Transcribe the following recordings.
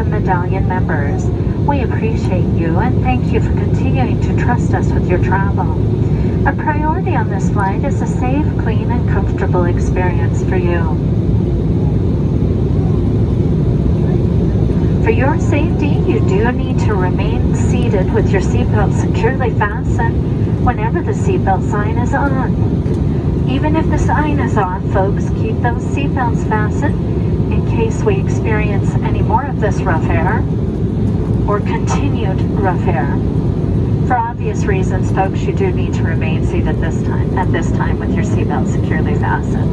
Platinum Medallion members. We appreciate you and thank you for continuing to trust us with your travel. Our priority on this flight is a safe, clean, and comfortable experience for you. For your safety, you do need to remain seated with your seatbelt securely fastened whenever the seatbelt sign is on. Even if the sign is on, folks, keep those seatbelts fastened in case we experience any more of this rough air or continued rough air. For obvious reasons, folks, you do need to remain seated at this time with your seatbelt securely fastened.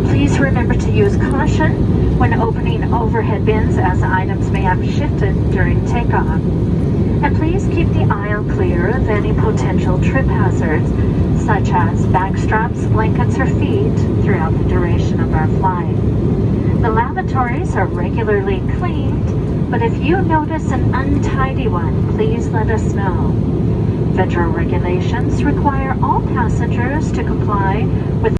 Please remember to use caution when opening overhead bins as items may have shifted during takeoff. And please keep the aisle clear of any potential trip hazards, such as bag straps, blankets, or feet throughout the duration of our flight. The lavatories are regularly cleaned, but if you notice an untidy one, please let us know. Federal regulations require all passengers to comply with